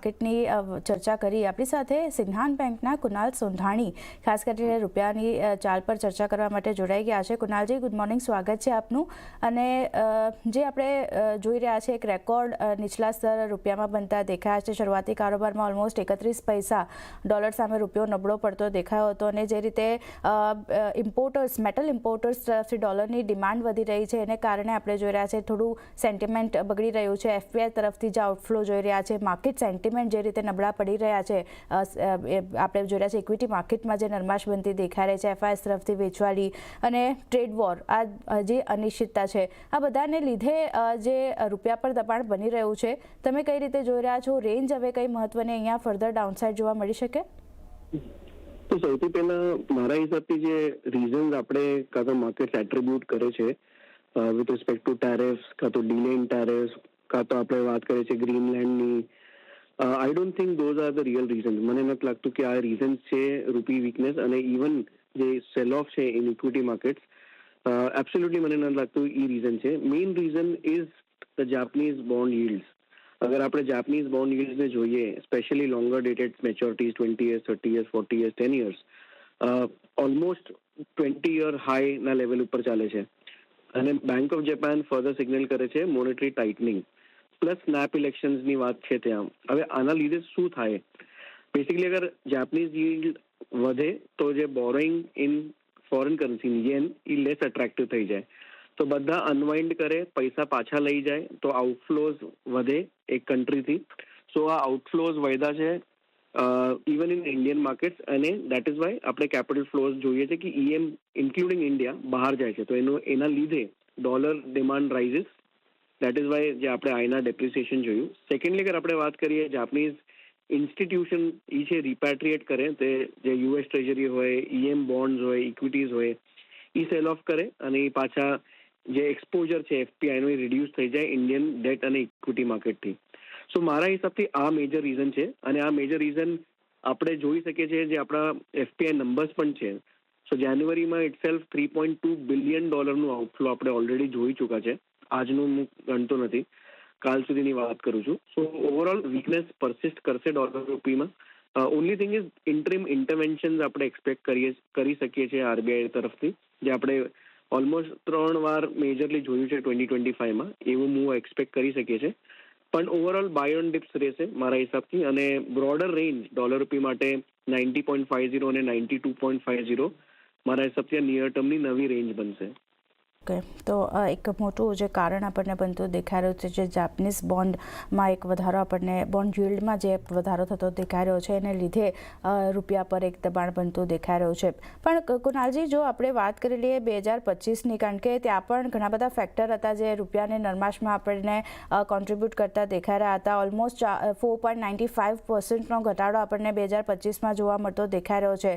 માર્કેટની ચર્ચા કરી. આપણી સાથે સિંધાન બેંકના કુનાલ સોંધાણી ખાસ કરીને રૂપિયાની ચાલ પર ચર્ચા કરવા માટે જોડાઈ ગયા છે. કુનાલજી, ગુડ મોર્નિંગ, સ્વાગત છે આપનું. અને જે આપણે જોઈ રહ્યા છે એક રેકોર્ડ નીચલા સ્તર રૂપિયામાં બનતા દેખાયા છે. શરૂઆતી કારોબારમાં ઓલમોસ્ટ 31 પૈસા ડોલર સામે રૂપિયો નબળો પડતો દેખાયો હતો અને જે રીતે મેટલ ઇમ્પોર્ટર્સ તરફથી ડોલરની ડિમાન્ડ વધી રહી છે એને કારણે આપણે જોઈ રહ્યા છે થોડું સેન્ટિમેન્ટ બગડી રહ્યું છે. એફપીઆઈ તરફથી જે આઉટફ્લો જોઈ રહ્યા છે, માર્કેટ સેન્ટિમેન્ટ જે રીતે નબળા પડી રહ્યા છે, આપણે જોઈ રહ્યા છે ઇક્વિટી માર્કેટમાં જે નરમાશ બનતી દેખાઈ રહી છે, એફઆઈએસ તરફથી વેચવાલી અને ટ્રેડ વોર, આ જે અનિશ્ચિતતા છે, આ બધાને લીધે જે રૂપિયા પર દબાણ બની રહ્યું છે, તમે કઈ રીતે જોઈ રહ્યા છો? રેન્જ હવે કઈ મહત્વની અહીંયા ફર્ધર ડાઉનસાઇડ જોવા મળી શકે? તો સૌથી પહેલા મારા હિસાબથી જે રીઝન્સ આપણે કાં તો માર્કેટ એટ્રીબ્યુટ કરે છે વિથ રિસ્પેક્ટ ટુ ટેરિફ્સ, કાં તો ડીલે ઇન ટેરિફ્સ, કાં તો આપણે વાત કરીએ છીએ ગ્રીનલેન્ડની, I don't think those are the real reasons. મને નથી લાગતું કે આ રીઝન્સ છે રૂપી વીકનેસ અને ઇવન જે સેલ ઓફ છે ઇન ઇક્વિટી માર્કેટ્સ. એબ્સોલ્યુટલી મને નથી લાગતું એ રીઝન છે. Main reason is the Japanese bond yields. અગર આપણે જાપનીઝ બોન્ડ yieldsને જોઈએ, specially longer dated maturities 20 years, 30 years, 40 years, 10 years, almost 20-year હાઈના લેવલ ઉપર ચાલે છે. અને bank of Japan further signal કરે છે મોનેટરી ટાઇટનિંગ પ્લસ સ્નેપ ઇલેક્શન્સની વાત છે ત્યાં. હવે આના લીધે શું થાય? બેસિકલી અગર જાપનીઝ yield વધે તો જે borrowing in foreign currency yen એ લેસ એટ્રેક્ટિવ થઈ જાય, તો બધા અનવાઇન્ડ કરે, પૈસા પાછા લઈ જાય, તો આઉટફ્લોઝ વધે એક કન્ટ્રીથી. સો આ આઉટફ્લોઝ વધ્યા છે ઇવન ઇન ઇન્ડિયન માર્કેટ્સ અને દેટ ઇઝ વાય આપણે કેપિટલ ફ્લોઝ જોઈએ છે કે EM ઇન્ક્લુડિંગ ઇન્ડિયા બહાર જાય છે. તો એના લીધે dollar demand rises. That is why જે આપણે આઈના ડેપ્રિસિએશન જોયું. સેકન્ડલી અગર આપણે વાત કરીએ જાપનીઝ ઇન્સ્ટિટ્યુશન એ છે રિપેટ્રિએટ કરે, તે જે US ટ્રેઝરી હોય, EM બોન્ડ્સ હોય, ઇક્વિટીઝ હોય, એ સેલ ઓફ કરે અને એ પાછા જે એક્સપોઝર છે એફપીઆઈનો એ રિડ્યુસ થઈ જાય ઇન્ડિયન ડેટ અને ઇક્વિટી માર્કેટથી. સો મારા હિસાબથી આ મેજર રીઝન છે અને આ મેજર રીઝન આપણે જોઈ શકીએ છીએ જે આપણા એફપીઆઈ નંબર્સ પણ છે. સો જાન્યુઆરીમાં ઇટસેલ્ફ $3.2 બિલિયન આઉટફ્લો આપણે ઓલરેડી જોઈ ચૂક્યા છે. આજનું હું ગણતો નથી, કાલ સુધીની વાત કરું છું. સો ઓવરઓલ વીકનેસ પરસિસ્ટ કરશે ડોલર રૂપીમાં. Only thing is interim interventions આપણે એક્સપેક્ટ કરી શકીએ છીએ આરબીઆઈ તરફથી, જે આપણે ઓલમોસ્ટ 3 વાર મેજરલી જોયું છે 2025માં. એવું હું એક્સપેક્ટ કરી શકીએ છીએ. પણ ઓવરઓલ બાય ઓન ડિપ્સ રહેશે મારા હિસાબથી અને બ્રોડર રેન્જ ડોલર રૂપી માટે 90.50 અને 92.50 મારા હિસાબથી નિયર ટર્મની નવી રેન્જ બનશે. ઓકે, તો એક મોટું જે કારણ આપણને બનતું દેખાઈ રહ્યું છે જે જાપનીઝ બોન્ડમાં એક વધારો, આપણને બોન્ડ yieldમાં જે વધારો થતો દેખાઈ રહ્યો છે એને લીધે રૂપિયા પર એક દબાણ બનતું દેખાઈ રહ્યું છે. પણ કુનાલજી, જો આપણે વાત કરી લઈએ 2025ની, કારણ કે ત્યાં પણ ઘણા બધા ફેક્ટર હતા જે રૂપિયાની નરમાશમાં આપણને કોન્ટ્રીબ્યુટ કરતા દેખાઈ રહ્યા હતા. ઓલમોસ્ટ 4.95%નો ઘટાડો આપણને 2025માં જોવા મળતો દેખાઈ રહ્યો છે.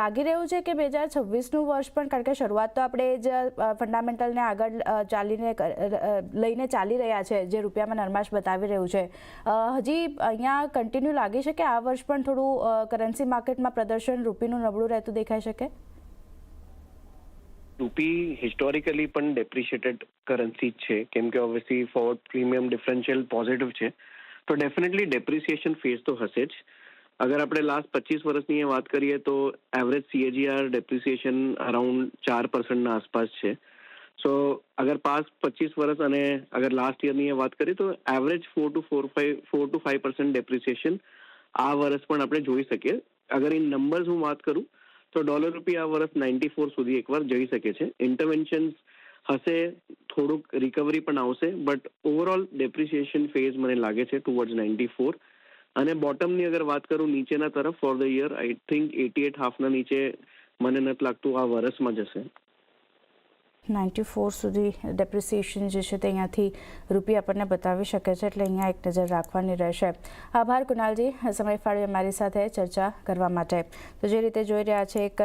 લાગી રહ્યું છે કે 2026નું વર્ષ પણ, કારણ કે શરૂઆત તો આપણે જ ફંડામેન્ટલને આગળ લઈને ચાલી રહ્યા છે જે રૂપિયામાં નરમાશ બતાવી રહ્યું છે, હજી અહીંયા કન્ટિન્યુ લાગી શકે આ વર્ષ પણ થોડું કરન્સી માર્કેટમાં પ્રદર્શન રૂપીનું નબળું રહેતું દેખાઈ શકે? રૂપી હિસ્ટોરિકલી પણ ડેપ્રિશિએટેડ કરન્સી છે, કેમ કે obviously forward premium differential positive છે, તો ડેફિનેટલી ડેપ્રિસિએશન ફેઝ તો હશે જ. અગર આપણે લાસ્ટ 25 વર્ષની વાત કરીએ તો એવરેજ CAGR ડેપ્રિસિએશન અરાઉન્ડ 4% આસપાસ છે. સો અગર પાસ 25 વર્ષ અને અગર લાસ્ટ યરની વાત કરીએ તો એવરેજ 4 to 5% ડેપ્રિસિએશન આ વર્ષ પણ આપણે જોઈ શકીએ. અગર ઇન નંબર્સ હું વાત કરું તો ડોલર રૂપી આ વર્ષ 94 સુધી એકવાર જઈ શકે છે. ઇન્ટરવેન્શન્સ હશે, થોડુંક રિકવરી પણ આવશે, બટ ઓવરઓલ ડેપ્રિસિએશન ફેઝ મને લાગે છે ટુવર્ડ્સ 94. અને બોટમની અગર વાત કરું નીચેના તરફ for the year, I think 88.5ના નીચે મને નથી લાગતું આ વર્ષમાં જશે. 94 સુધી ડેપ્રિસિએશન જે છે તે અહીંયાથી રૂપિયા આપણને બતાવી શકે છે, એટલે અહીંયા એક નજર રાખવાની રહેશે. આભાર કુનાલજી, સમય ફાળવી અમારી સાથે ચર્ચા કરવા માટે. તો જે રીતે જોઈ રહ્યા છે એક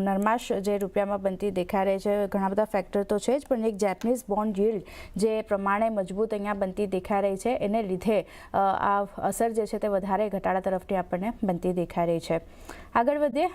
નરમાશ જે રૂપિયામાં બનતી દેખાઈ રહી છે, ઘણા બધા ફેક્ટર તો છે જ, પણ એક જાપનીઝ બોન્ડ yield જે પ્રમાણે મજબૂત અહીંયા બનતી દેખાઈ રહી છે એને લીધે આ અસર જે છે તે વધારે ઘટાડા તરફથી આપણને બનતી દેખાઈ રહી છે. આગળ વધીએ.